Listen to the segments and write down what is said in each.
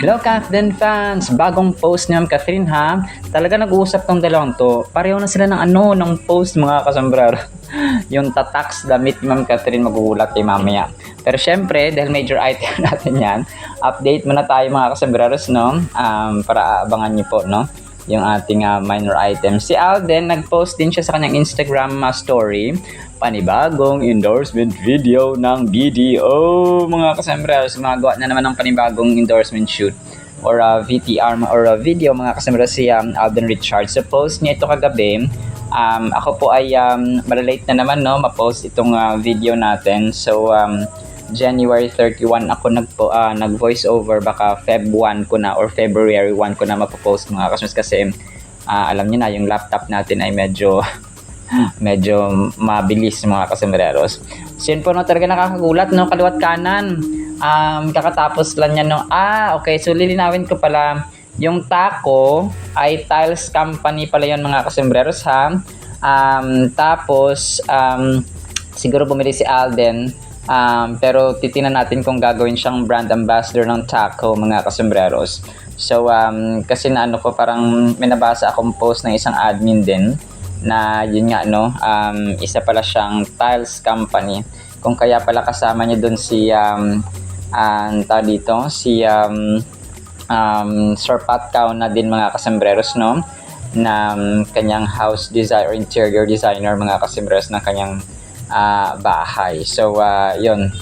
Hello, Catherine fans! Bagong post ni Ma'am Catherine ha. Talaga nag-uusap tong dalawang to. Pareho na sila ng post mga kasombrero. Yung tataks damit ni Ma'am Catherine magugulat kay mamaya. Pero syempre, dahil major item natin yan, update muna tayo mga kasombreros, no? Para abangan niyo po, no? Yung ating minor item. Si Alden, nag-post din siya sa kanyang Instagram story. Panibagong endorsement video ng BDO. Mga kasombreros, gumagawa na naman ng panibagong endorsement shoot or VTR or video mga kasombreros si Alden Richards. So post niya ito kagabi. Ako po ay malilate na naman, no, ma-post itong video natin. So January 31 ako nag voice over, baka Feb 1 ko na or February 1 ko na mapopost mga kasombreros kasi alam niyo na yung laptop natin ay medyo mabilis mga kasombreros. So yun po, no, talaga nakakagulat, no, kaliwat kanan. Kakatapos lang yan, no. Okay, so lilinawin ko pala, yung Taco ay Tiles Company pala yun mga kasombreros ha. Tapos siguro bumili si Alden, pero titingnan natin kung gagawin siyang brand ambassador ng Taco mga kasombreros. So kasi na ko, parang may nabasa akong post ng isang admin din na yun nga, no, isa pala siyang tiles company, kung kaya pala kasama niya doon si Sir Pat Cao na din mga kasombreros, no, na kanyang house design or interior designer mga kasombreros ng kanyang bahay. So yun,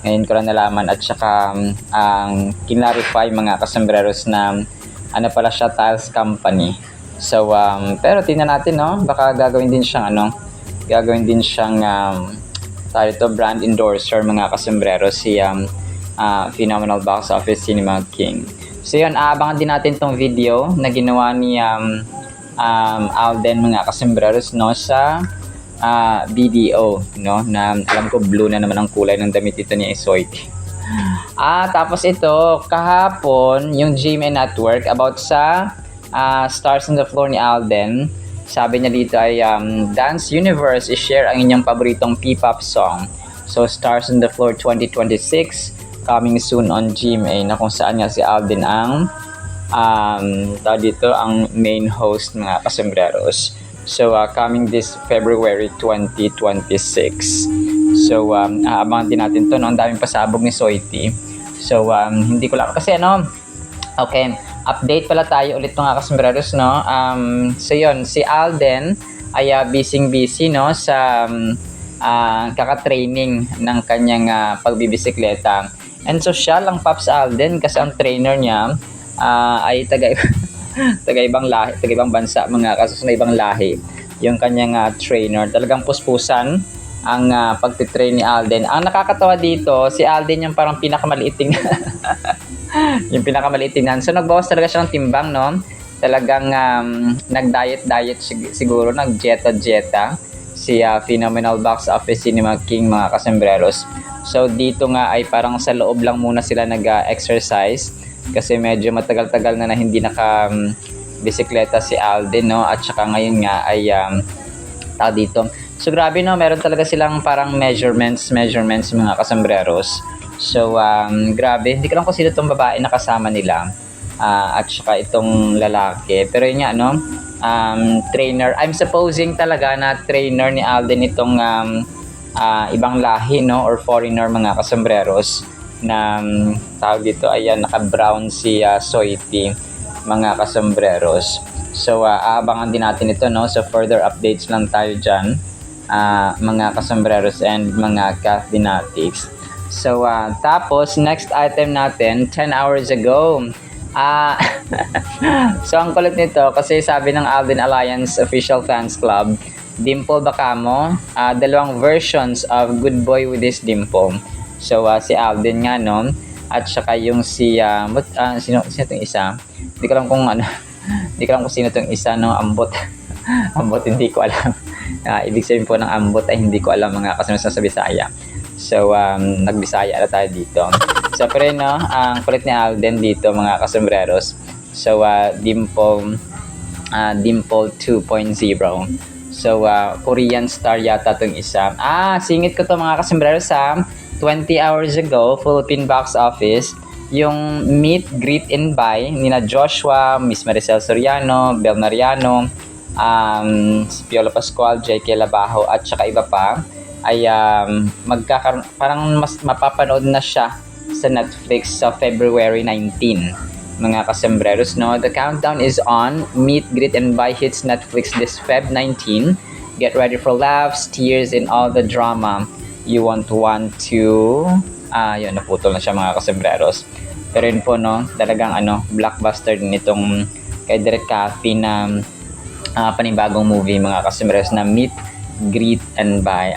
ngayon ko lang nalaman at saka kinlarify mga kasombreros na ano pala siya, tiles company. So pero tingnan natin, no, baka gagawin din siyang tayo to brand endorser mga kasombreros si Phenomenal Box Office Cinema King. So yun, aabangan din natin tong video na ginawa ni Alden mga kasombreros, no, sa BDO, no, na alam ko blue na naman ang kulay ng damit ito ni Isoy. Tapos ito kahapon yung GMA Network about sa Stars on the Floor ni Alden. Sabi niya dito ay Dance Universe i-share ang inyong paboritong P-pop song. So Stars on the Floor 2026 coming soon on GMA, na kung saan nga si Alden ang dito ang main host mga kasombreros. So coming this February 2026. So abangan din natin to, no? Ang daming pasabog ni Soiti. So hindi ko lang kasi okay, update pala tayo ulit mga kasombreros, no. So yun, si Alden ay busy, no, sa kaka-training ng kanyang pagbibisikleta. And social lang Pops Alden kasi ang trainer niya ay taga-ibang lahi, taga-ibang bansa mga kasos na ibang lahi. Yung kanyang trainer, talagang puspusan ang pagtitrain ni Alden. Ang nakakatawa dito, si Alden yung parang pinakamaliiting yung pinakamaliitin. So nagbawas talaga siya ng timbang, no? Talagang nag-diet siguro, nag-jeta si Phenomenal Box Office Cinema King mga kasombreros. So dito nga ay parang sa loob lang muna sila nag-exercise kasi medyo matagal-tagal na hindi bisikleta si Alden, no? At saka ngayon nga ay dito. So grabe, no, meron talaga silang parang measurements mga kasombreros. So grabe, hindi ko lang kung sino itong babae na kasama nila at saka itong lalaki, pero yun nga, no, trainer, I'm supposing talaga na trainer ni Alden itong ibang lahi, no, or foreigner mga kasombreros na tawag dito, ayan, naka-brown si Soiti mga kasombreros. So aabangan din natin ito, no, so further updates lang tayo dyan mga kasombreros and mga Cathinatics. So tapos next item natin, 10 hours ago. So ang kulit nito kasi sabi ng Alden Alliance Official Fans Club, Dimple Bacamo, dalawang versions of Good Boy with His Dimple. So si Alden nga, no, at saka yung sino itong isa, hindi ko alam kung sino itong isa, no, ambot ambot, hindi ko alam. Ibig sabihin po ng ambot ay hindi ko alam mga kasunod sa Bisaya. So nagbisaya na tayo dito. So pero no, ang kulit ni Alden dito mga kasombreros. So Dimple 2.0. So Korean star yata tong isa. Singit ko to mga kasombreros sa 20 hours ago, Philippine box office. yung meet, greet, and buy nina Joshua, Miss Maricel Soriano, Bel Mariano, si Piolo Pascual, J.K. Labajo, at saka iba pa, ay magkakaroon, parang mas mapapanood na siya sa Netflix sa February 19. Mga kasembreros, no? The countdown is on. Meet, greet, and buy hits Netflix this Feb 19. Get ready for laughs, tears, and all the drama you won't want to... yun, naputol na siya mga kasembreros. Pero yun po, no? Talagang blockbuster din itong kay Direk Cathy na panibagong movie mga kasembreros na Meet, Greet, and Buy.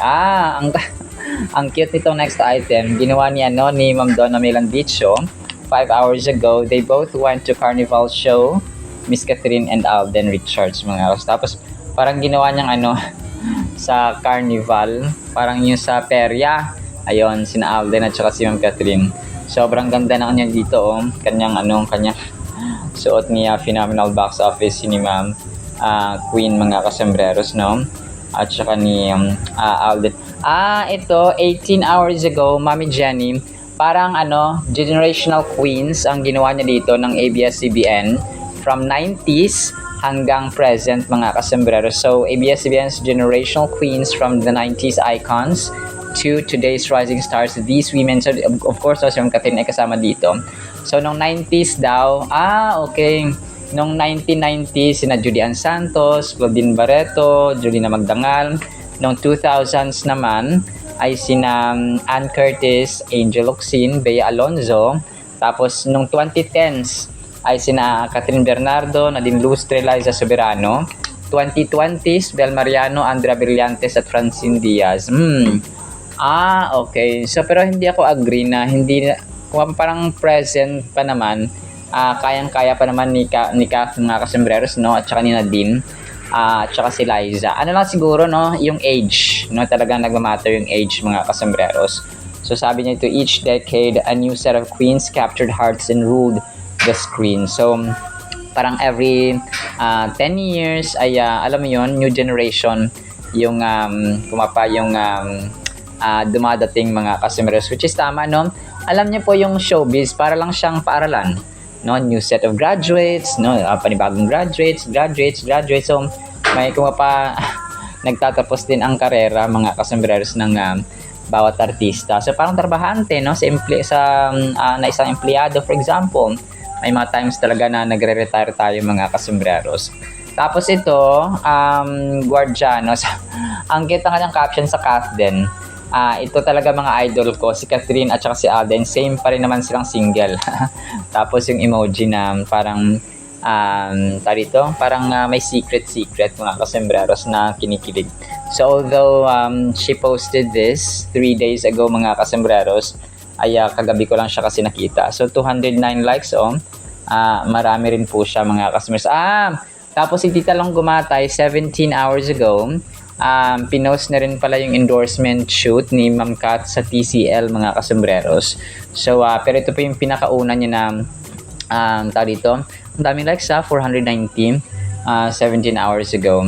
Ang cute nitong next item. Ginawa ni Ma'am Donna Melandicho 5 hours ago. They both went to Carnival show, Miss Catherine and Alden Richards mga kas. Tapos parang ginawa niyang sa Carnival, parang yung sa perya. Ayun, sina Alden at saka si Ma'am Catherine. Sobrang ganda na kanya dito, kanyang suot niya, phenomenal box office ni Ma'am Queen mga kasembreros, no? At saka ni Alden. Ito 18 hours ago, Mami Jenny, parang generational queens ang ginawa niya dito ng ABS-CBN from 90s hanggang present mga kasembreros. So ABS-CBN's generational queens from the 90s icons to today's rising stars. These women, so of course, si Ma'am Catherine ay kasama dito. So nung 90s daw, okay, nung 1990s sina Julian Santos, Claudine Barreto, Julina Magdangal. Nung 2000s naman ay sina Ann Curtis, Angel Locsin, Bea Alonzo. Tapos nung 2010s ay sina Catherine Bernardo, Nadine Lustre, Liza Soberano. 2020s, Bel Mariano, Andrea Brillantes at Francine Diaz. Okay. So pero hindi ako agree na kung parang present pa naman, kayang-kaya pa naman ni Kath mga kasembreros, no? At saka ni Nadine. At saka si Liza. Lang siguro, no, yung age, no, talagang nagmamatter yung age mga kasembreros. So sabi niya ito, each decade a new set of queens captured hearts and ruled the screen. So parang every 10 years ay alam mo yon, new generation yung dumadating mga kasembreros, which is tama, no? Alam niyo po yung showbiz para lang siyang paaralan, no? New set of graduates, no? Panibagong graduates. So may nagtatapos din ang karera mga kasembreros ng bawat artista. So parang trabahante, no? Na isang empleyado, for example, may mga times talaga na nagre-retire tayo mga kasembreros. Tapos ito, Guardianos. Ang kita nga ng caption sa Kath din. Ito talaga mga idol ko, si Catherine at saka si Alden, same pa rin naman silang single. Tapos yung emoji na parang parang may secret mga kasembreros na kinikilig. So although she posted this 3 days ago mga kasembreros, ay kagabi ko lang siya kasi nakita. So 209 likes, marami rin po siya mga kasembreros. Tapos si Tita Long Gumatay 17 hours ago, pinost na rin pala yung endorsement shoot ni Ma'am Kat sa TCL mga kasembreros. So pero ito po yung pinakauna niya na ang daming likes 490 17 hours ago.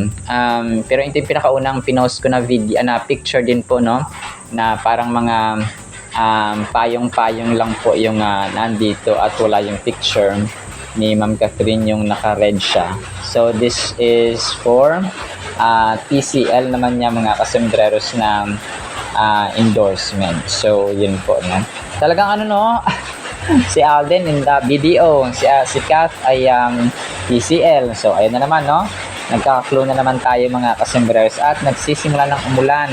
Pero ito yung pinakaunang pinost ko na video na picture din po, no, na parang mga payong-payong lang po yung nandito at wala yung picture ni Ma'am Catherine, yung naka-red siya. So this is for TCL naman niya mga kasembreros na endorsement. So yun po, no. Talagang no, si Alden in the video, si Kath ay TCL. So ayun na naman, no. Nagkaka-clue na naman tayo mga kasembreros at nagsisimula ng umulan.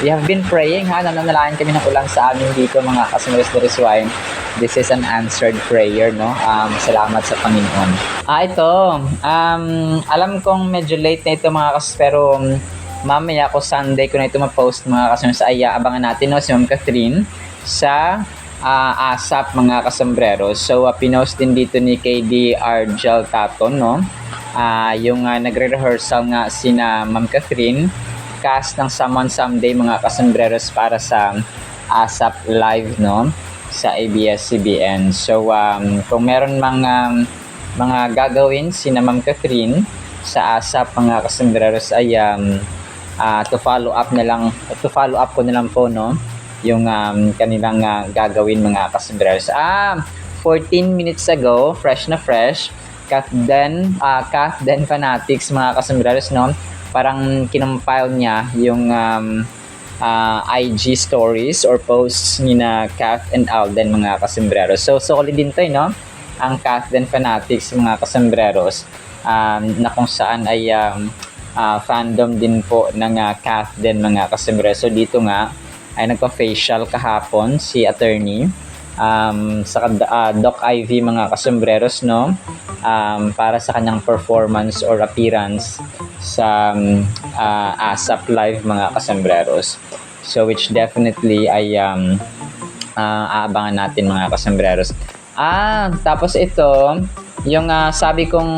We have been praying, nananalangin kami ng ulan sa amin dito mga kasembreros. That is why this is an answered prayer, no. Salamat sa Panginoon. Ito, alam kong medyo late na ito mga kasembreros, pero mamaya ko Sunday ko na ito ma-post mga kasembreros. Ay abangan natin, no, si Ma'am Catherine sa ASAP mga kasembreros. So pinost din dito ni KD Argel Taton, no, yung nagre-rehearsal nga sina Ma'am Catherine, cast ng Someone Someday mga kasembreros para sa ASAP Live, no, sa ABS-CBN. So kung meron mga gagawin sina Ma'am Catherine sa ASAP mga kasembreros ay to follow up ko na lang po, no, yung kanilang gagawin mga kasembreros. 14 minutes ago, fresh na fresh, Kath Den Fanatics mga kasambreros, no? Parang kinompile niya yung IG stories or posts ni na Kath and Alden mga kasambreros. So solid din to, no? Ang Kath Den Fanatics mga kasambreros, na kung saan ay fandom din po ng Kath Den mga kasambreros. So dito nga ay nagpa-facial kahapon si attorney sa Doc Ivy mga kasambreros, no? Para sa kanyang performance or appearance sa ASAP Live mga kasambreros. So which definitely ay aabangan natin mga kasambreros. Tapos ito, yung sabi kong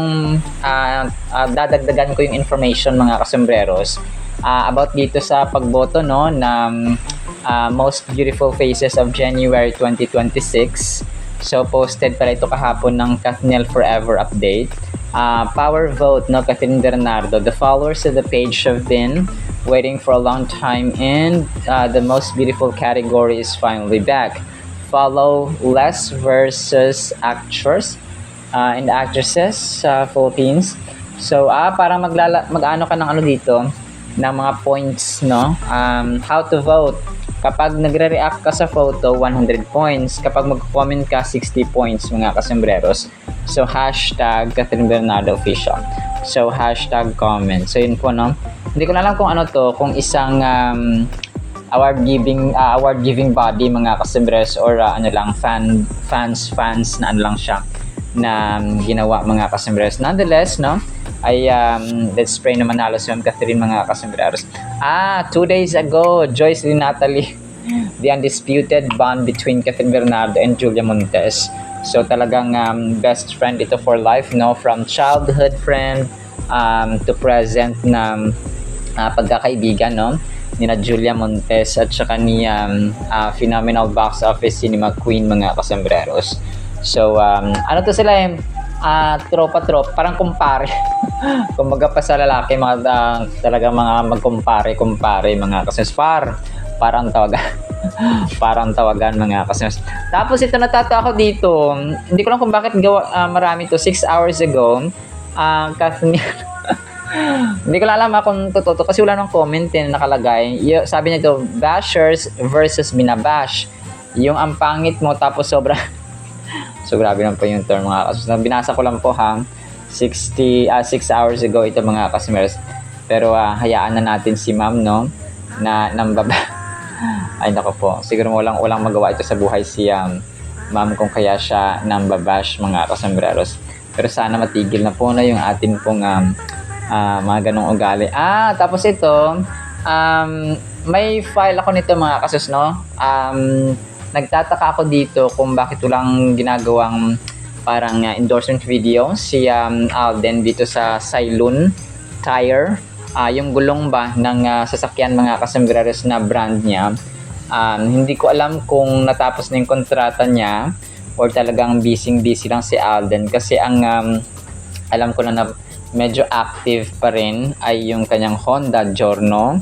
dadagdagan ko yung information mga kasambreros about dito sa pagboto, no, na most beautiful faces of January 2026. So posted pala ito kahapon ng Kathnel Forever update. Power vote, no, Catherine Bernardo. The followers of the page have been waiting for a long time, and the most beautiful category is finally back. Follow Les versus actors and actresses sa Philippines. So para mag-ano ka ng ano dito, ng mga points, no? How to vote. Kapag nagre-react ka sa photo, 100 points. Kapag mag-comment ka, 60 points mga kasambreros. So hashtag Catherine Bernardo Official. So hashtag comment. So yun po, no? Hindi ko na alam kung ano to, kung isang award giving body mga kasambreros, or ano lang, fans na ano lang siya, na ginawa mga kasambreros. Nonetheless, no, ay let's pray na manalo si Catherine mga kasambreros. 2 days ago, Joyce Lee Natalie, the undisputed bond between Catherine Bernardo and Julia Montes. So talagang best friend ito for life, no, from childhood friend to present na pagkakaibigan, no, ni na Julia Montes at saka ni phenomenal box office cinema queen mga kasambreros. So ano to sila tropa, parang kumpare. Kumbaga pa sa lalaki, mga talaga mga magkumpare mga kasambreros, parang tawagan mga kasambreros. Tapos ito, natato ako dito, hindi ko lang kung bakit marami to. 6 hours ago, Kathleen hindi ko lang alam kung totoo kasi wala nang comment na nakalagay. Sabi niya ito, bashers versus binabash. Yung ang pangit mo tapos sobra so grabe lang po yung term mga kasambreros. Binasa ko lang po 6 hours ago ito mga kasambreros. Pero hayaan na natin si ma'am, no, na nambaba. Ay nako po, siguro walang magawa ito sa buhay si ma'am kung kaya siya nambabash mga kasambreros. Pero sana matigil na po na yung atin pong mga ganong ugali. Tapos ito, may file ako nito mga kasus, no. Nagtataka ako dito kung bakit walang ginagawang parang endorsement video si Alden dito sa Cylon Tire. Yung gulong ba ng sasakyan mga kasambreros na brand niya. Hindi ko alam kung natapos na yung kontrata niya or talagang busy lang si Alden, kasi ang alam ko na medyo active pa rin ay yung kanyang Honda Giorno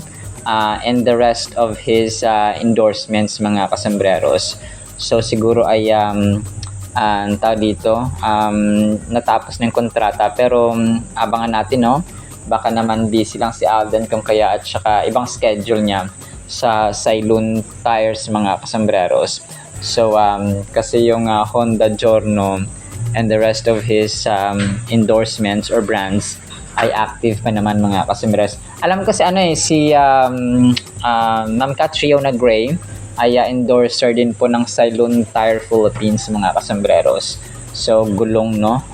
and the rest of his endorsements mga kasambreros. So siguro ay tawag dito, natapos na yung kontrata, pero abangan natin, no, baka naman busy lang si Alden kung kaya, at saka ibang schedule niya sa Cylon Tires mga kasambreros. So kasi yung Honda Giorno and the rest of his endorsements or brands ay active pa naman mga kasambreros. Alam ko si Ma'am Catriona Gray ay endorser din po ng Cylon Tire Philippines mga kasambreros. So gulong, no,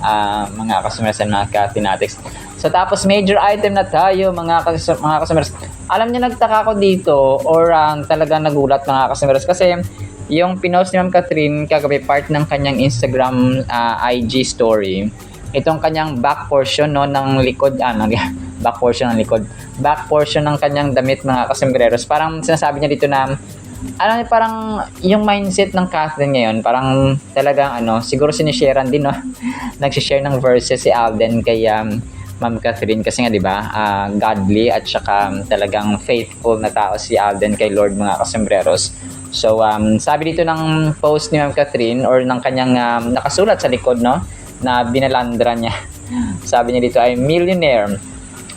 mga kasambreros and mga Kathinatics. So tapos major item na tayo mga kasambreros. Alam niyo, nagtaka ko dito or talagang nagulat mga kasambreros, kasi yung pinost ni Ma'am Catherine kagabi, part ng kanyang Instagram IG story, itong kanyang back portion, no, ng likod, back portion ng kanyang damit mga kasambreros. Parang sinasabi niya dito na parang yung mindset ng Catherine ngayon, parang talagang siguro sinisharean din, no. Nagsishare ng verses si Alden kay Ma'am Catherine, kasi nga 'di ba, godly at saka talagang faithful na tao si Alden kay Lord mga kasambreros. So, sabi dito ng post ni Ma'am Catherine or ng kanyang nakasulat sa likod, no, na binalandra niya. Sabi niya dito ay millionaire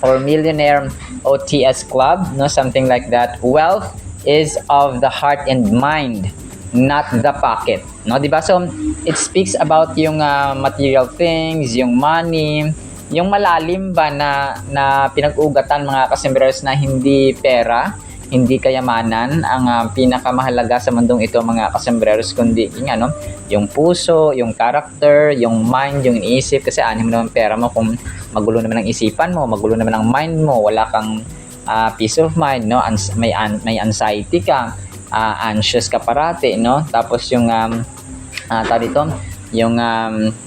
or millionaire OTS club, no, something like that. Wealth is of the heart and mind, not the pocket, no, di ba? So it speaks about yung material things, yung money, yung malalim ba na pinag-ugatan mga kasimberos na hindi pera, hindi kayamanan ang pinakamahalaga sa mundong ito mga kasombreros, kundi yung ano, yung puso, yung character, yung mind, yung iniisip. Kasi anim naman pera mo kung magulo naman ang isipan mo, magulo naman ang mind mo, wala kang peace of mind, no? May anxiety ka, anxious ka parati, no? Tapos yung dito, yung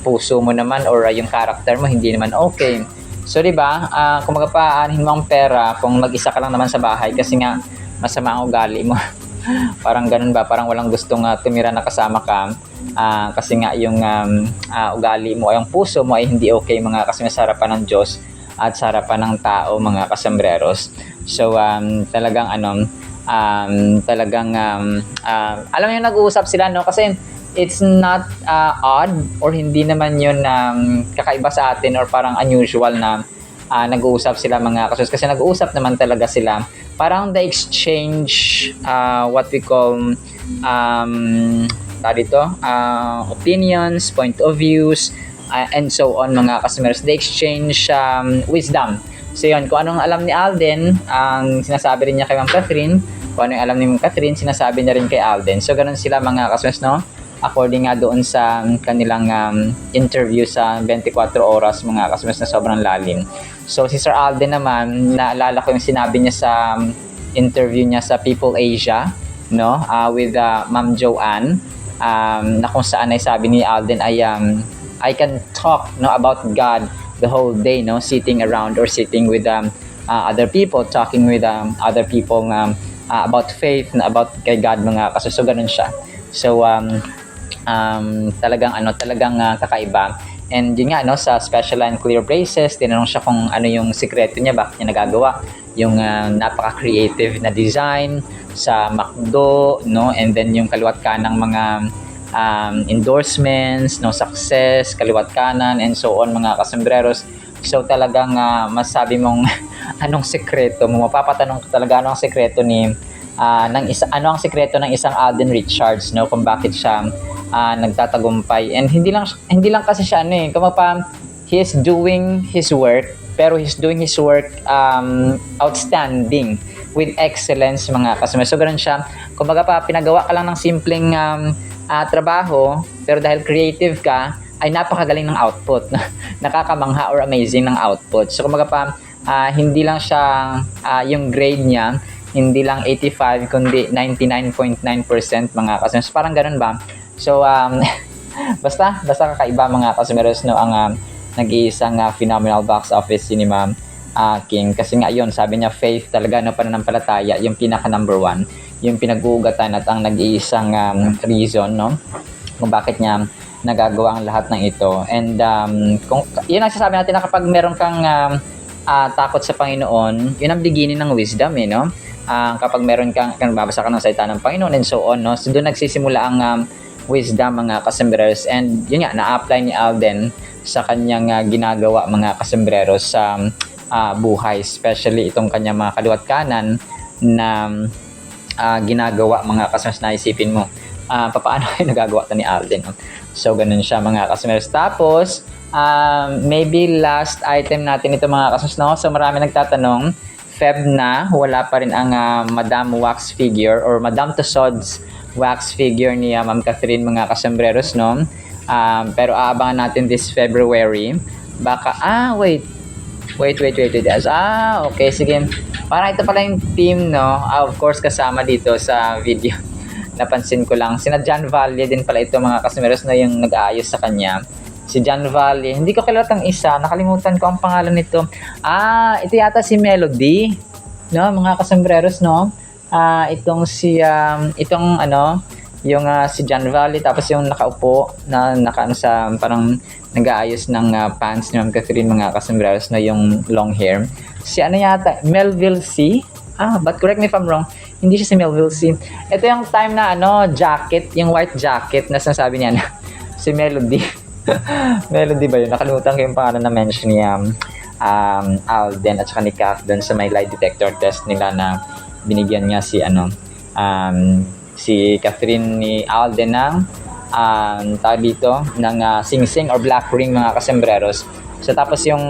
puso mo naman or yung character mo hindi naman okay. So, di ba, kung magpaanin mo ang pera, kung mag-isa ka lang naman sa bahay, kasi nga, masama ang ugali mo. Parang ganun ba, parang walang gustong tumira na kasama ka, kasi nga yung ugali mo, yung puso mo ay hindi okay mga kasi sa harapan ng Diyos at sa harapan ng tao, mga kasombreros. So, talagang alam mo yung nag-uusap sila, no? Kasi, it's not odd or hindi naman yun kakaiba sa atin or parang unusual na nag-uusap sila mga kasos, kasi nag-uusap naman talaga sila. Parang the exchange what we call opinions, point of views, and so on mga customers. They exchange wisdom. So yun, kung anong alam ni Alden, ang sinasabi rin niya kay Ma'am Catherine, kung ano yung alam ni Ma'am Catherine, sinasabi niya rin kay Alden. So ganun sila mga customers, no? According nga doon sa kanilang interview sa 24 oras mga customers na sobrang lalim. So si Sir Alden naman, naalala ko yung sinabi niya sa interview niya sa People Asia, no, with Ma'am Joanne, na kung saan ay sabi ni Alden ay I can talk, no, about God the whole day, no, sitting around or sitting with other people, talking with other people about faith, na about kay God mga customers. So ganun siya. So talagang kakaiba. And yun nga, no, sa special and clear braces, tinanong siya kung ano yung sikreto niya, bakit niya nagagawa yung napaka-creative na design sa McDo, no, and then yung kaliwat kanang mga endorsements, no, success, kaliwat kanan, and so on mga kasombreros. So talagang masabi mong anong sikreto mo, mapapatanong ka talaga anong sikreto ni ano ang sikreto ng isang Alden Richards, no, kung bakit siya nagtatagumpay. And hindi lang kasi siya he is doing his work, pero he's doing his work outstanding with excellence mga customers. So ganun siya, kumbaga pinagawa ka lang ng simpleng trabaho, pero dahil creative ka ay napakagaling ng output. Nakakamangha or amazing ng output. So kumbaga hindi lang siya yung grade niya hindi lang 85 kundi 99.9% mga customers. Parang ganun ba? So basta kakaiba mga customers, no, ang nag-iisang phenomenal box office cinema king, kasi nga yun, sabi niya faith talaga, no, pananampalataya yung pinaka number one, yung pinag-uugatan at ang nag-iisang reason, no, kung bakit niya nagagawa ang lahat ng ito. And kung yun ang sasabi natin na kapag meron kang takot sa Panginoon, yun ang beginning ng wisdom, no. Kapag meron kang babasa ka ng salita ng Panginoon and so on, no, so doon nagsisimula ang wisdom mga kasombreros. And yun nga, na-apply ni Alden sa kanyang ginagawa mga kasombreros sa buhay, especially itong kanyang mga kaliwat kanan na ginagawa mga kasombreros. Na isipin mo paano ay nagagawa ito ni Alden, no? So ganun siya mga kasombreros. Tapos maybe last item natin ito mga kasombreros, no? So marami nagtatanong, Feb na, wala pa rin ang Madam wax figure or Madam Tussauds wax figure ni Ma'am Catherine mga kasombreros, no? Pero aabangan natin this February. Baka, wait. Okay, sige. Parang ito pala yung team, no? Of course, kasama dito sa video. Napansin ko lang. Sina John Valle din pala ito mga kasombreros na yung nag-aayos sa kanya. Si John Valle. Hindi ko kilala ang isa. Nakalimutan ko ang pangalan nito. Ito yata si Melody. No, mga kasombreros, no? Itong si si John Valle, tapos yung nakaupo na sa parang nag-aayos ng pants ni Ma'am Catherine mga kasombreros na yung long hair. Si ano yata, Melville C. But correct me if I'm wrong, hindi siya si Melville C. Ito yung time na jacket, yung white jacket na sinasabi niya na si Melody. Melody ba yun? Nakalimutan ko yung pangalan na mention niya. Alden at saka ni Kath doon sa may lie detector test nila na binigyan niya si si Catherine ni Alden ng tawag dito ng sing-sing or black ring mga kasembreros. So tapos yung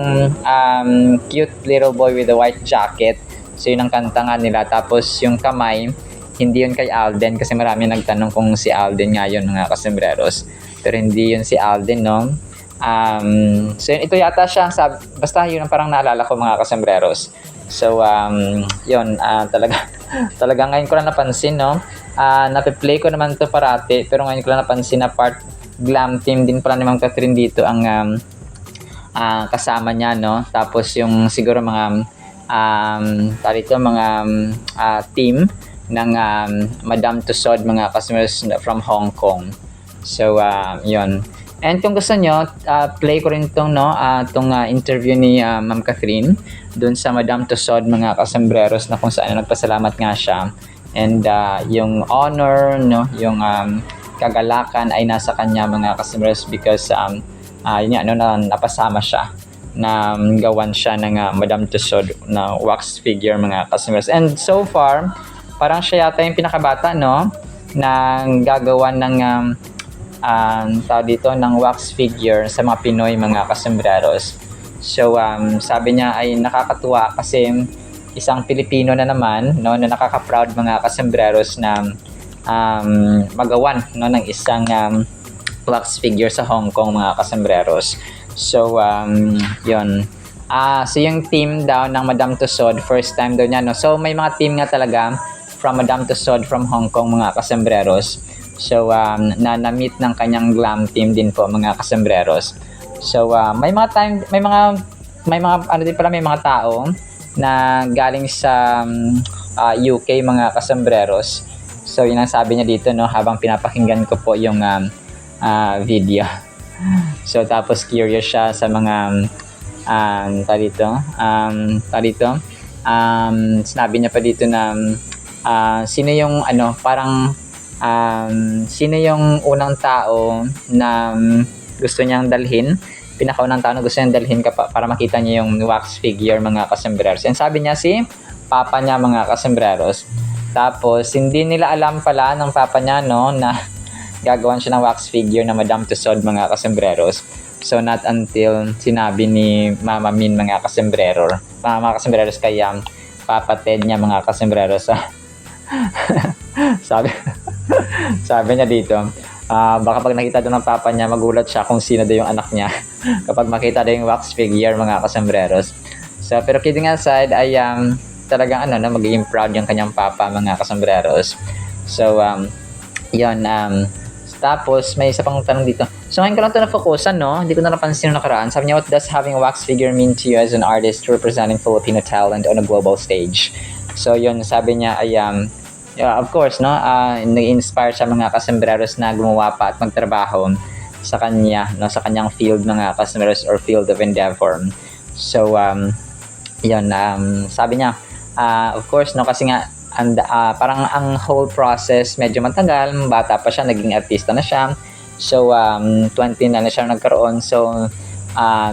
cute little boy with the white jacket, so yun ang kanta nga nila. Tapos yung kamay, hindi yun kay Alden kasi marami nagtanong kung si Alden nga yun mga kasembreros, pero hindi yun si Alden, no? So ito yata siya, basta yun ang parang naalala ko mga kasembreros. So yun, talaga ngayon ko lang napansin, no? Nape-play ko naman to parati, pero ngayon ko lang napansin na part glam team din pala ni Ma'am Catherine dito ang kasama niya, no? Tapos yung siguro mga team ng Madame Tussauds mga customers from Hong Kong. So yun. And kung gusto nyo, play ko rin itong interview ni Ma'am Catherine doon sa Madame Tussauds mga kasembreros na kung saan nagpasalamat nga siya. And yung honor, no, yung kagalakan ay nasa kanya mga kasembreros because yun nga, napasama siya na gawan siya ng Madame Tussauds na wax figure mga kasembreros. And so far, parang siya yata yung pinakabata, no, na gagawa ng ng wax figure sa mga Pinoy mga kasembreros. So sabi niya ay nakakatuwa kasi isang Pilipino na naman, no, na nakaka-proud mga kasembreros na magawan, no, ng isang wax figure sa Hong Kong mga kasembreros. So yun. So yung team daw ng Madame Tussauds, first time daw niya, no. So may mga team nga talaga from Madame Tussauds from Hong Kong mga kasembreros. So na-meet ng kanyang glam team din po mga kasembreros. So may mga tao na galing sa UK mga kasembreros. So yun ang sabi niya dito, no, habang pinapakinggan ko po yung video. So tapos curious siya sa mga sinabi niya pa dito na sino yung sino yung unang tao na gusto niyang dalhin, pinakaunang tao na gusto niyang dalhin para makita niya yung wax figure mga kasembreros. And sabi niya si papa niya mga kasembreros. Tapos hindi nila alam pala ng papa niya, no, na gagawan siya ng wax figure na Madame Tussauds mga kasembreros. So not until sinabi ni Mama Min mga kasembreros kay Papa Ted niya mga kasembreros. sabi niya dito, baka pag nakita doon ng papa niya, magulat siya kung sino daw yung anak niya kapag makita daw yung wax figure mga kasembreros. So pero kidding aside ay talagang magiging proud yung kanyang papa mga kasembreros. So yun, tapos may isa pang tanong dito. So ngayon ko lang ito na-focusan, no? Hindi ko na napansin yung nakaraan. Sabi niya, what does having a wax figure mean to you as an artist representing Filipino talent on a global stage? So yun, sabi niya ay of course, no, nag-inspire siya mga kasembreros na gumawa pa at magtrabaho sa kanya, no, sa kanyang field mga kasembreros or field of endeavor. So yun, sabi niya, of course, no, kasi nga parang ang whole process medyo matagal, bata pa siya, naging artista na siya. So 20 na siya nagkaroon. So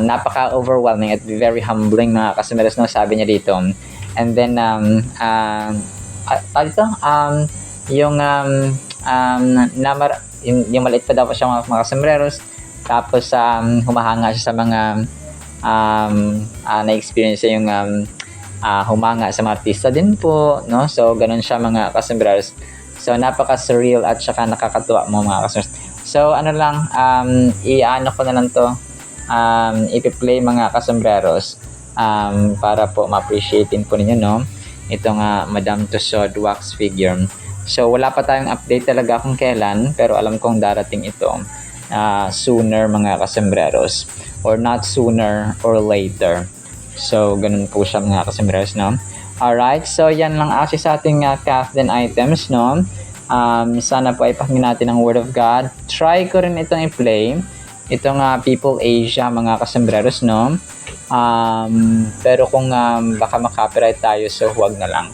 napaka-overwhelming at very humbling mga kasembreros, no, sabi niya dito. And then yung maliit pa daw siya mga kasembreros. Tapos humahanga siya sa mga na-experience siya yung humanga sa mga artista din po, no? So ganun siya mga kasembreros. So napaka-surreal at saka nakakatuwa mga kasembreros. So i-ano ko na lang to, ipi-play mga kasembreros para po ma-appreciate din po ninyo, no, itong Madame Tussauds wax figure. So wala pa tayong update talaga kung kailan, pero alam kong darating ito sooner mga kasembreros, or not sooner or later. So ganun po siya mga kasembreros, no. Alright, so yan lang actually sa ating Kathleen items, no. Sana po ay pakinggan natin ang Word of God. Try ko rin itong i-play, itong People Asia mga kasembreros, no. Pero kung baka makapiright tayo, so huwag na lang.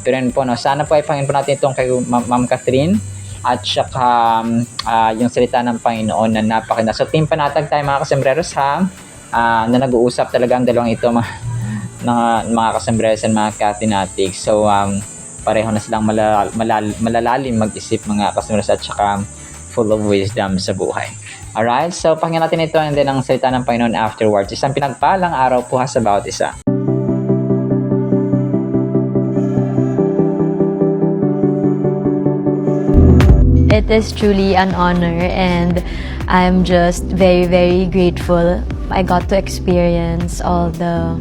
Pero yun po, no, sana po ay Panginoon po natin itong kay Ma'am Catherine at saka yung salita ng Panginoon na napakaganda. So team panatag tayo mga kasembreros ha, na nag-uusap talaga ang dalawang ito mga kasembreros and mga katinatics. So pareho na silang malalalim mag-isip mga kasembreros at saka full of wisdom sa buhay. Alright, so pakinggan natin ito and then ang salita ng Panginoon afterwards. Isang pinagpalang araw po ha sa bawat isa. It is truly an honor and I'm just very, very grateful. I got to experience all the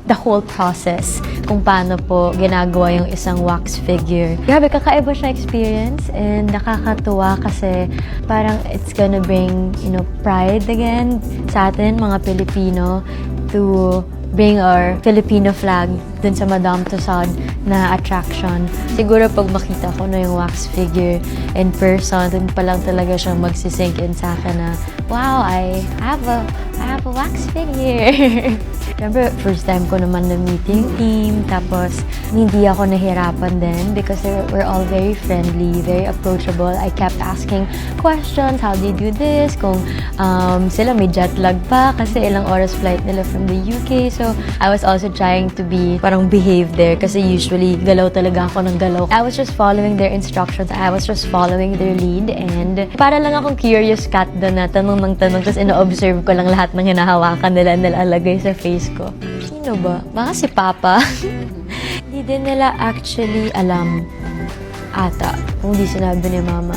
whole process kung paano po ginagawa yung isang wax figure. Grabe, kakaiba siya experience and nakakatuwa kasi parang it's gonna bring, pride again sa atin, mga Pilipino, to bring our Filipino flag dun sa Madame Tussauds na attraction. Siguro pag makita ko na yung wax figure in person, dun pa lang talaga siyang magsisink in sa akin na, wow, I have a wax figure. Remember, first time ko naman na meeting team, tapos hindi ako nahirapan din because we're all very friendly, very approachable. I kept asking questions, how do you do this? Kung sila may jet lag pa kasi ilang oras flight nila from the UK. So, I was also trying to be, parang behave there kasi usually galaw talaga ako ng galaw. I was just following their instructions. I was just following their lead and para lang akong curious cat doon na tanong ng tanong tapos ino-observe ko lang lahat ng hinahawakan nila nilalagay sa face ko. Sino ba? Baka si Papa. Hindi din nila actually alam ata kung di sinabi ni Mama.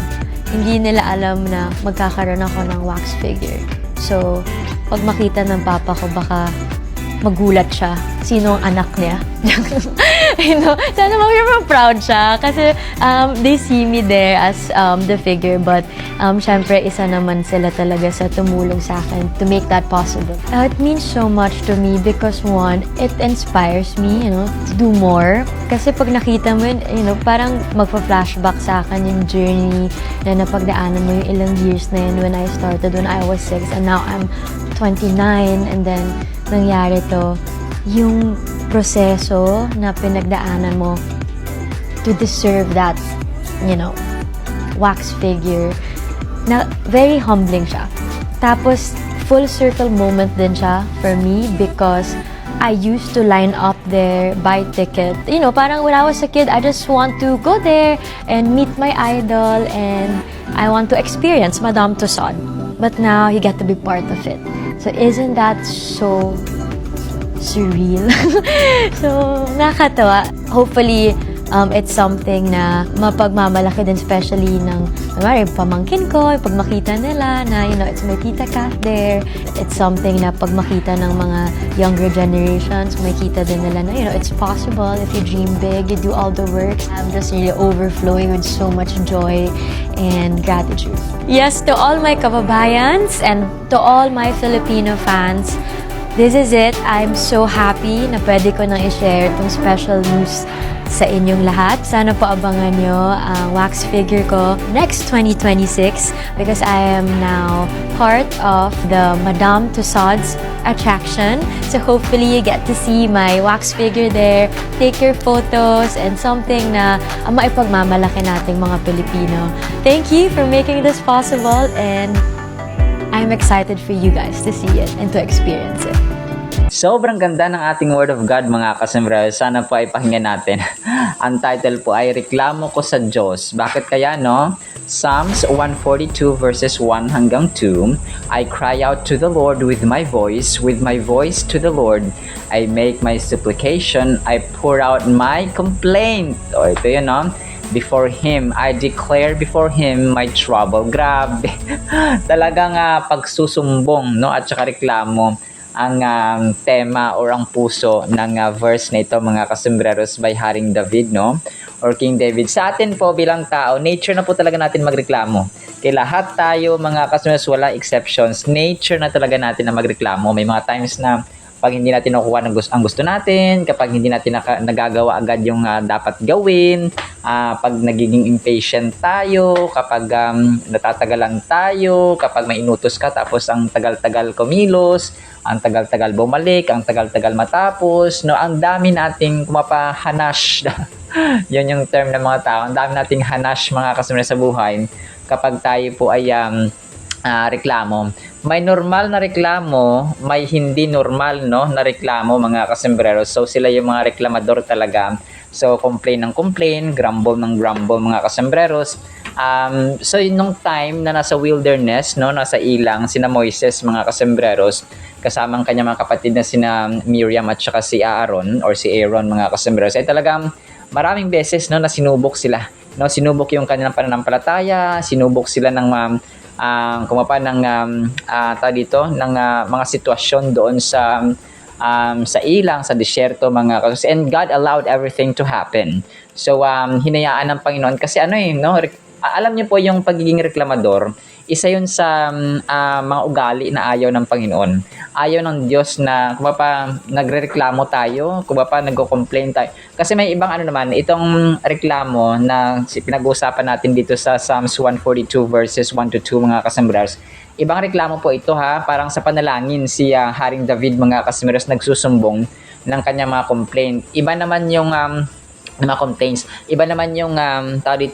Hindi nila alam na magkakaroon ako ng wax figure. So, pag makita ng Papa ko, baka magulat siya. Sino ang anak niya? Sana proud siya. Kasi they see me there as the figure. But syempre, isa naman sila talaga sa tumulong sa akin to make that possible. It means so much to me because one, it inspires me, to do more. Kasi pag nakita mo yun, parang magpa-flashback sa akin yung journey na napagdaanan mo yung ilang years na yun when I started when I was 6 and now I'm 29 and then nangyari to, yung proseso na pinagdaanan mo to deserve that, wax figure, na very humbling siya. Tapos, full circle moment din siya for me because I used to line up there, buy ticket. Parang when I was a kid, I just want to go there and meet my idol and I want to experience Madame Tussauds. But now, you get to be part of it. So, isn't that so surreal? So, nakakatawa. Hopefully, it's something na mapagmamalaki din, especially ng pamangkin ko, pag makita nila na, it's my Tita Kath there. It's something na pag makita ng mga younger generations, makita din nila na, it's possible if you dream big, you do all the work. I'm just really overflowing with so much joy and gratitude. Yes, to all my kababayans and to all my Filipino fans, this is it. I'm so happy na pwede ko nang i-share itong special news sa inyong lahat. Sana po abangan nyo ang wax figure ko next 2026 because I am now part of the Madame Tussauds attraction. So hopefully you get to see my wax figure there, take your photos, and something na maipagmamalaki nating mga Pilipino. Thank you for making this possible and I'm excited for you guys to see it and to experience it. Sobrang ganda ng ating Word of God mga kasembreros. Sana po ay pakinggan natin. Ang title po ay Reklamo Ko sa Diyos. Bakit kaya no? Psalms 142 verses 1 hanggang 2. I cry out to the Lord with my voice to the Lord. I make my supplication, I pour out my complaint. O ito yun no? Before Him, I declare before Him my trouble. Grabe. Talagang pagsusumbong no? At saka reklamo ang tema or ang puso ng verse na ito mga kasembreros by Haring David no or King David. Sa atin po bilang tao, nature na po talaga natin magreklamo. Kaya lahat tayo mga kasembreros, wala exceptions, nature na talaga natin na magreklamo. May mga times na pag hindi natin nakukuha ang gusto natin, kapag hindi natin nagagawa agad yung dapat gawin, pag nagiging impatient tayo, kapag natatagalan tayo, kapag may inutos ka tapos ang tagal-tagal kumilos, ang tagal-tagal bumalik, ang tagal-tagal matapos, no, ang dami nating kumapahanash. Yun yung term ng mga tao. Ang dami nating hanash mga kasumbre sa buhay kapag tayo po ay reklamo. May normal na reklamo, may hindi normal no na reklamo mga kasombrero. So sila yung mga reklamador talaga. So complain ng complain, grumble ng grumble mga kasombreros. So nung time na nasa wilderness, no, nasa ilang sina Moises mga kasombreros, kasama ang kanyang mga kapatid na sina Miriam at saka si Aaron or si Aaron mga kasombreros, ay talagang maraming beses no na sinubok sila. No, sinubok yung kanilang pananampalataya, sinubok sila ng ng mga sitwasyon doon sa ilang, sa disyerto mga kasus. And God allowed everything to happen. So hinayaan ng Panginoon kasi alam niyo po yung pagiging reklamador, isa yun sa mga ugali na ayaw ng Panginoon. Ayaw ng Diyos na nagrereklamo tayo, nagko-complain tayo. Kasi may ibang itong reklamo na pinag-uusapan natin dito sa Psalms 142 verses 1 to 2 mga kasambrars. Ibang reklamo po ito parang sa panalangin si Haring David mga kasambrars nagsusumbong ng kanyang mga complaint. Iba naman yung mga complaints. Iba naman yung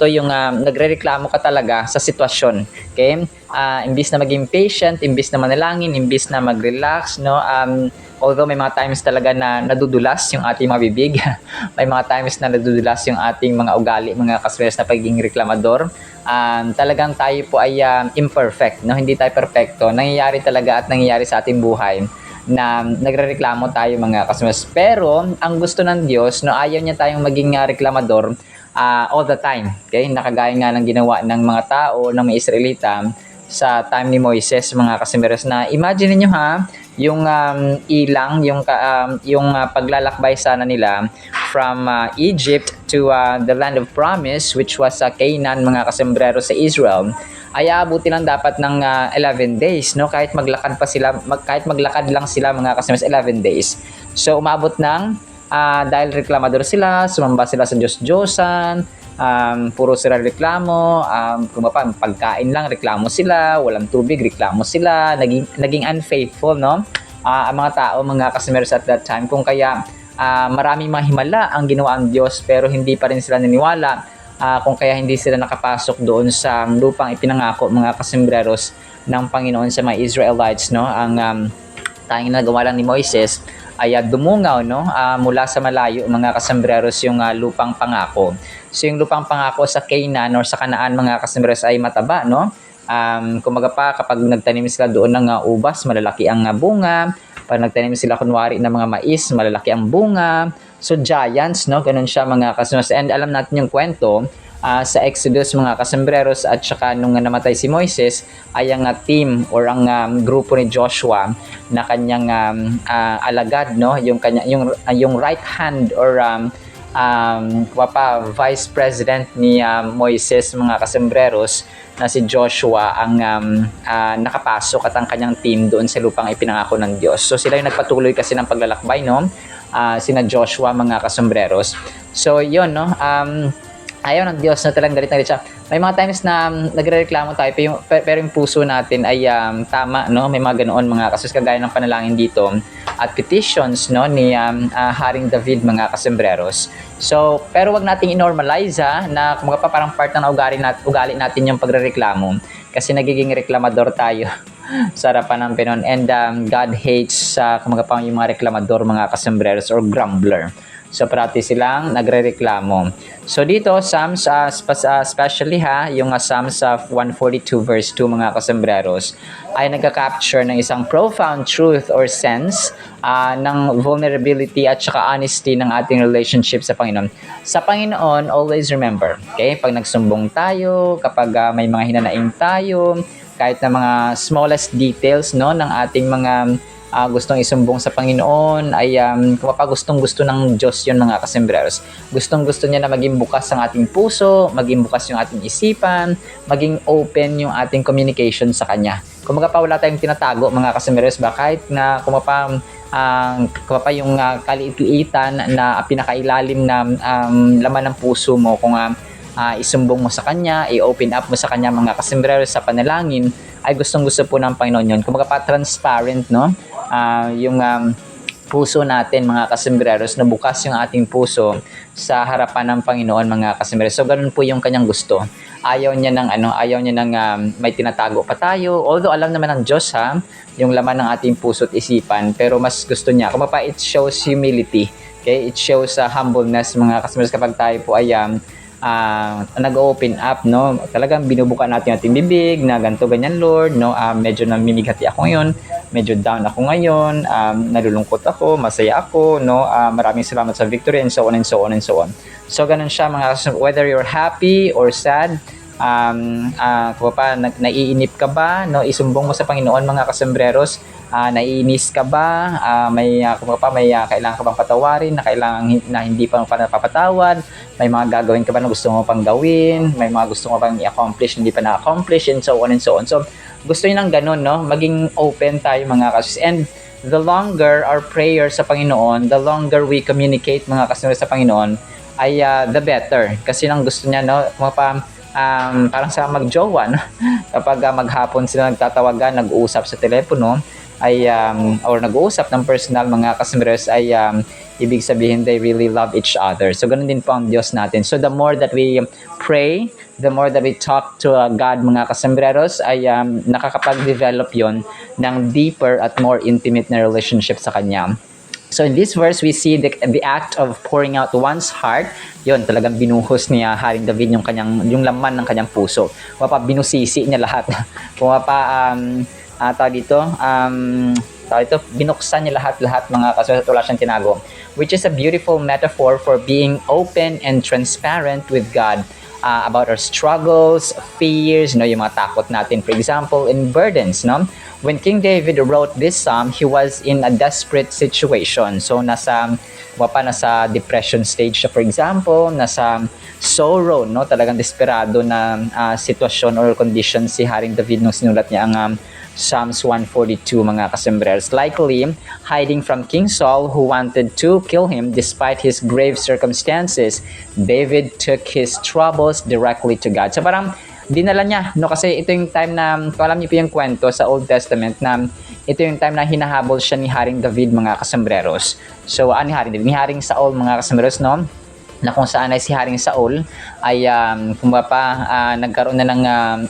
yung nagrereklamo ka talaga sa sitwasyon. Okay? Imbis na maging patient, imbis na manalangin, imbis na mag-relax, no? Although may mga times talaga na nadudulas yung ating mga bibig, may mga times na nadudulas yung ating mga ugali, mga kaswes na pagiging reklamador. Talagang tayo po ay imperfect, no? Hindi tayo perfecto. Nangyayari talaga at nangyayari sa ating buhay na nagrereklamo tayo mga kasmas. Pero ang gusto ng Diyos, no, ayaw niya tayong maging reklamador all the time. Okay? Nakagaya nga ng ginawa ng mga tao, ng mga Israelita sa time ni Moises mga kasimiros, na imagine niyo yung ilang, yung paglalakbay sana nila from Egypt to the land of promise, which was Canaan mga kasembrero sa Israel, ay aabuti lang dapat ng 11 days, no? Kahit maglakad lang sila mga kasama 11 days. So umabot ng dahil reklamador sila, sumamba sila sa Diyos-Diyosan, puro sila reklamo, pagkain lang reklamo sila, walang tubig reklamo sila, naging unfaithful, no? Ang mga tao, mga kasameros at that time, kung kaya maraming mga himala ang ginawa ang Diyos pero hindi pa rin sila naniwala. Kung kaya hindi sila nakapasok doon sa lupang ipinangako mga kasembreros ng Panginoon sa mga Israelites, no? Ang tanging nagawa lang ni Moises ay dumungaw, no? Mula sa malayo mga kasembreros yung lupang pangako. So yung lupang pangako sa Canaan or sa Kanaan mga kasembreros ay mataba, no? Kumaga pa kapag nagtanim sila doon ng ubas, malalaki ang bunga. Pag nagtanim sila kunwari ng mga mais, malalaki ang bunga. So giants, no? Ganun siya mga kasembreros. And alam natin yung kwento sa Exodus mga kasembreros, at saka nung namatay si Moises ay ang team or ang grupo ni Joshua na kanyang alagad, no? Yung right hand or vice president ni Moises mga kasembreros na si Joshua ang nakapasok at ang kanyang team doon sa lupang ipinangako ng Diyos. So sila yung nagpatuloy kasi ng paglalakbay, no? Sina Joshua mga kasembreros. So yun, no? Ayaw ng Diyos na talagang galit siya. May mga times na nagrereklamo tayo pero yung puso natin ay tama, no? May mga ganoon mga kasus, kagaya ng panalangin dito at petitions, no, ni Haring David mga kasembreros. So pero wag nating i-normalize na parang part ng ugali natin yung pagrereklamo kasi nagiging reklamador tayo sa harapan ng Panginoon. And God hates yung mga reklamador mga kasembreros or grumbler. So parati silang nagrereklamo. So dito Psalms especially yung Psalms 142 verse 2 mga kasembreros ay nagka-capture ng isang profound truth or sense ng vulnerability at saka honesty ng ating relationship sa Panginoon. Sa Panginoon, always remember, okay? Pag nagsumbong tayo, kapag may mga hinanaing tayo, kahit na mga smallest details, no, ng ating mga gustong isumbong sa Panginoon, ay kung gustong-gusto ng Diyos yun mga kasembreros. Gustong-gusto niya na maging bukas ang ating puso, maging bukas yung ating isipan, maging open yung ating communication sa Kanya. Kung wala tayong tinatago mga kasembreros, kahit na kung yung kaliit-liitan na pinakailalim na laman ng puso mo, kung isumbong mo sa Kanya, i-open up mo sa Kanya mga kasembreros sa panalangin, ay gustong-gusto po ng Panginoon yun. Kung transparent, no? Yung puso natin mga kasembreros, na bukas yung ating puso sa harapan ng Panginoon mga kasembreros. So ganun po yung Kanyang gusto. Ayaw niya ng may tinatago pa tayo. Although alam naman ng Diyos yung laman ng ating puso at isipan, pero mas gusto niya. Kung it shows humility. Okay? It shows humbleness mga kasembreros kapag tayo po ay nag-open up, no? Talagang binubuka natin ating bibig na ganito ganyan, Lord, no? Medyo namimigati ako ngayon, medyo down ako ngayon, nalulungkot ako, masaya ako, no? Maraming salamat sa victory, and so on and so on and so on. So ganun siya mga, whether you're happy or sad, naiinip ka ba, no? Isumbong mo sa Panginoon mga kasembreros. Naiinis ka ba, may kailangan ka bang patawarin, na hindi pa napapatawad, may mga gagawin ka ba na gusto mo pang gawin, may mga gusto mo bang i-accomplish hindi pa na-accomplish, and so on and so on. So gusto niyo ng ganun, no? Maging open tayo mga kasus. And the longer our prayer sa Panginoon, the longer we communicate mga kasunod sa Panginoon, ay the better. Kasi nang gusto niya, no? Parang sa magjowa, no? Kapag maghapon sila nagtatawagan, nag-uusap sa telepono, or nag-uusap ng personal mga kasembreros, ay ibig sabihin they really love each other. So ganun din po ang Diyos natin. So the more that we pray, the more that we talk to God mga kasembreros, ay nakakapag-develop yon ng deeper at more intimate na relationship sa Kanya. So in this verse, we see the act of pouring out one's heart. Yon, talagang binuhos niya Haring David yung laman ng kanyang puso. Binusisi niya lahat. Binuksan niya lahat mga kasunod, wala siyang tinago, which is a beautiful metaphor for being open and transparent with God about our struggles, fears, yung mga takot natin, for example, and burdens, no? When King David wrote this psalm, he was in a desperate situation. So nasa depression stage siya, for example, nasa sorrow, no? Talagang desperado na sitwasyon or condition si Haring David nung sinulat niya ang Psalms 142 mga kasembreros. Likely hiding from King Saul, who wanted to kill him despite his grave circumstances, David took his troubles directly to God. So parang dinala niya, no? Kasi ito yung time na, alam niyo po yung kwento sa Old Testament, na ito yung time na hinahabol siya ni Haring David mga kasembreros. So ni Haring David, ni Haring Saul mga kasembreros, no? Na kung saan ay si Haring Saul ay nagkaroon na ng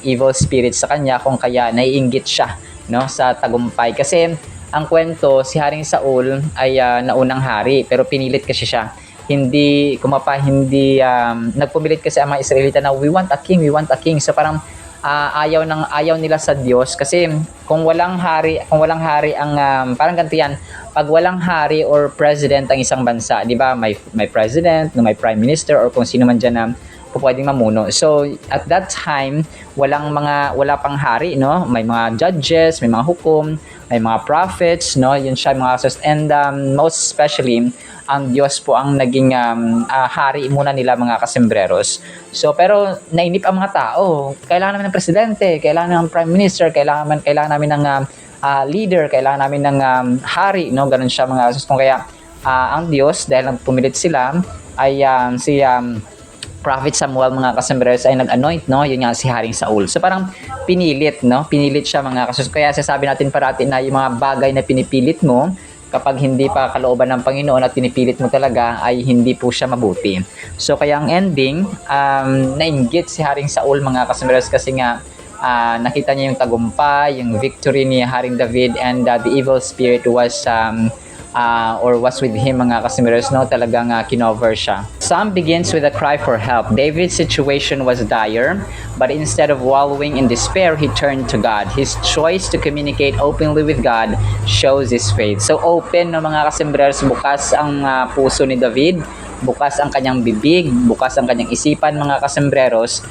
evil spirit sa kanya, kung kaya naiinggit siya, no, sa tagumpay. Kasi ang kwento, si Haring Saul ay naunang hari, pero pinilit kasi siya. Hindi nagpumilit kasi ang mga Israelita na we want a king. So parang ayaw nila sa Diyos, kasi kung walang hari ang parang ganito yan, pag walang hari or president ang isang bansa, di ba, may president, may prime minister, or kung sino man dyan na pwedeng mamuno. So at that time, wala pang hari, no? May mga judges, may mga hukom, may mga prophets, no? Yun siya mga sus. And most especially, ang Diyos po ang naging hari muna nila mga kasembreros. So pero nainip ang mga tao, kailangan namin ng presidente, kailangan namin ng prime minister, kailangan namin ng leader, kailangan namin ng hari, no? Ganun siya mga sus. Kung kaya ang Diyos, dahil pumilit sila, ay si Prophet Samuel mga kasembreros ay nag-anoint, no? Yun nga si Haring Saul. So parang pinilit, no? Pinilit siya mga kasus. Kaya sasabi natin parati na yung mga bagay na pinipilit mo, kapag hindi pa kalooban ng Panginoon at pinipilit mo talaga, ay hindi po siya mabuti. So kaya ang ending, nainggit si Haring Saul mga kasembreros, kasi nga nakita niya yung tagumpay, yung victory ni Haring David, and the evil spirit was with him mga kasembreros, no? Talagang kinover siya. Psalm begins with a cry for help. David's situation was dire, but instead of wallowing in despair, he turned to God. His choice to communicate openly with God shows his faith. So open, no, mga kasembreros, bukas ang puso ni David, bukas ang kanyang bibig, bukas ang kanyang isipan mga kasembreros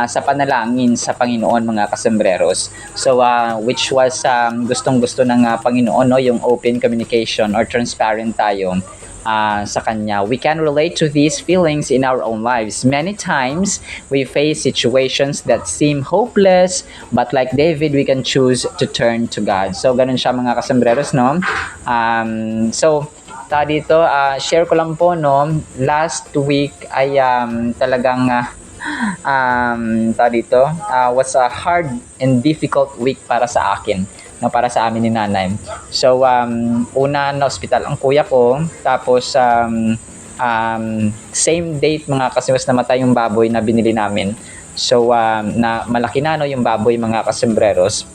sa panalangin sa Panginoon mga kasembreros. So which was gustong-gusto ng Panginoon, no, yung open communication or transparent tayo sa Kanya. We can relate to these feelings in our own lives. Many times, we face situations that seem hopeless, but like David, we can choose to turn to God. So, ganun siya mga kasembreros, no? Dito, share ko lang po, no? Last week ay talagang was a hard and difficult week para sa akin, no, para sa amin ni nanay. So, una na hospital ang kuya ko, tapos same date mga kasimbreros namatay yung baboy na binili namin. So, na malaki na, no, yung baboy mga kasembreros.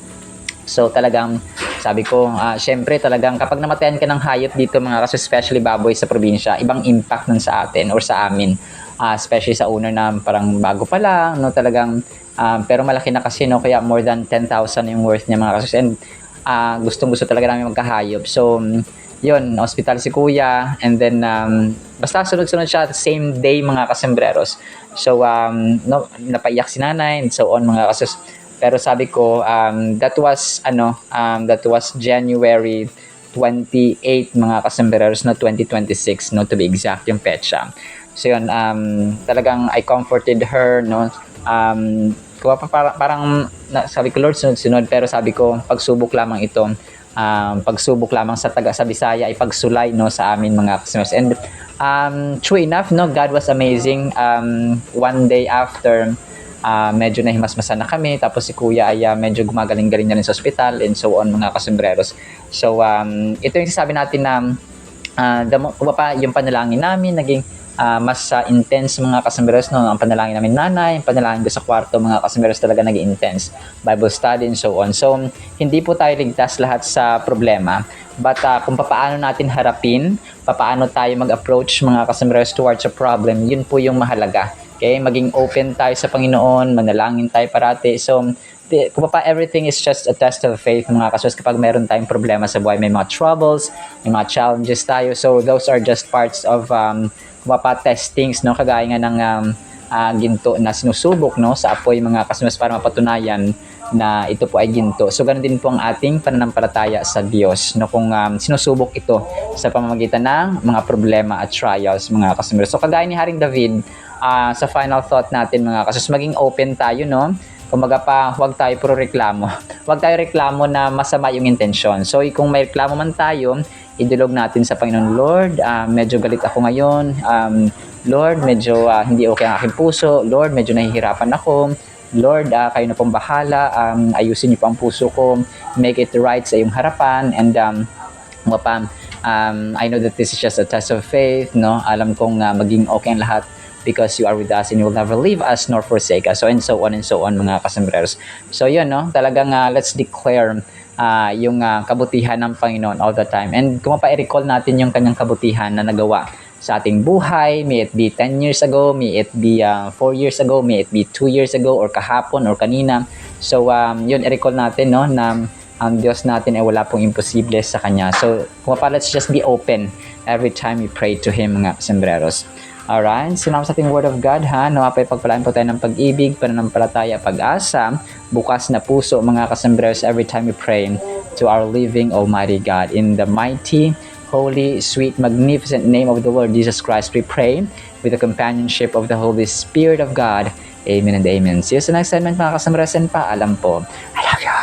So, talagang sabi ko, syempre talagang kapag namatayan ka ng hayop dito mga kaso, especially baboy sa probinsya, ibang impact nun sa atin or sa amin. Especially sa owner na parang bago pa lang, no, talagang pero malaki na kasi, no, kaya more than 10,000 yung worth niya mga kasos, and gustong-gusto talaga namin magkahayop. So, yun, hospital si kuya, and then basta sunod-sunod siya same day mga kasembreros. So, no, napaiyak si nanay and so on mga kasos. Pero sabi ko, that was January 28 mga kasembreros na 2026, no, to be exact yung petsa. So yun, talagang I comforted her, no. Parang sabi ko, Lord, sunod-sunod, pero sabi ko, pagsubok lamang ito. Pagsubok lamang sa Bisaya ay pagsulay, no, sa amin mga kasembreros. And true enough, no, God was amazing. One day after, medyo nahimasmasan na kami, tapos si kuya ay medyo gumagaling-galing na rin sa ospital and so on mga kasembreros. So ito yung sasabi natin na yung panalangin namin naging mas intense mga kasembreros, no, ang panalangin namin nanay, ang panalangin ko sa kwarto mga kasembreros talaga naging intense, Bible study and so on. So hindi po tayo ligtas lahat sa problema, but kung paano natin harapin, paano tayo mag-approach mga kasembreros towards a problem, yun po yung mahalaga. Okay, maging open tayo sa Panginoon, manalangin tayo parati. So, everything is just a test of faith mga kasos. Kapag meron tayong problema sa buhay, may mga troubles, may mga challenges tayo. So, those are just parts of testings, no? Kagaya nga ng ginto na sinusubok, no, sa apoy mga kasos para mapatunayan na ito po ay ginto. So, ganun din po ang ating pananampalataya sa Diyos, no, kung sinusubok ito sa pamamagitan ng mga problema at trials mga kasos. So, kagaya ni Haring David, sa final thought natin mga kasos, maging open tayo, no? Kumbaga pa, huwag tayo puro reklamo. Huwag tayo reklamo na masama yung intensyon. So, kung may reklamo man tayo, idulog natin sa Panginoon. Lord, medyo galit ako ngayon. Lord, medyo hindi okay ang aking puso. Lord, medyo nahihirapan ako. Lord, kayo na pong bahala. Ayusin niyo po ang puso ko. Make it right sa iyong harapan. And I know that this is just a test of faith, no? Alam kong maging okay ang lahat because you are with us and you will never leave us nor forsake us. So, and so on mga kasembreros. So, yun, no? Talagang let's declare yung kabutihan ng Panginoon all the time. And kung mapa-recall natin yung kanyang kabutihan na nagawa sa ating buhay, may it be 10 years ago, may it be 4 years ago, may it be 2 years ago, or kahapon, or kanina. So, yun, i-recall natin, no, na ang Diyos natin ay wala pong imposible sa Kanya. So, kung let's just be open every time we pray to Him, mga kasembreros. Alright, sinama sa ating Word of God, ha? Nawapay pagpalaan po tayo ng pag-ibig, pananampalataya, pag-asa, bukas na puso, mga kasembreros, every time we pray to our living Almighty God. In the mighty, holy, sweet, magnificent name of the Lord Jesus Christ, we pray with the companionship of the Holy Spirit of God. Amen and amen. See you sa next segment, mga kasembreros, and paalam po. I love you.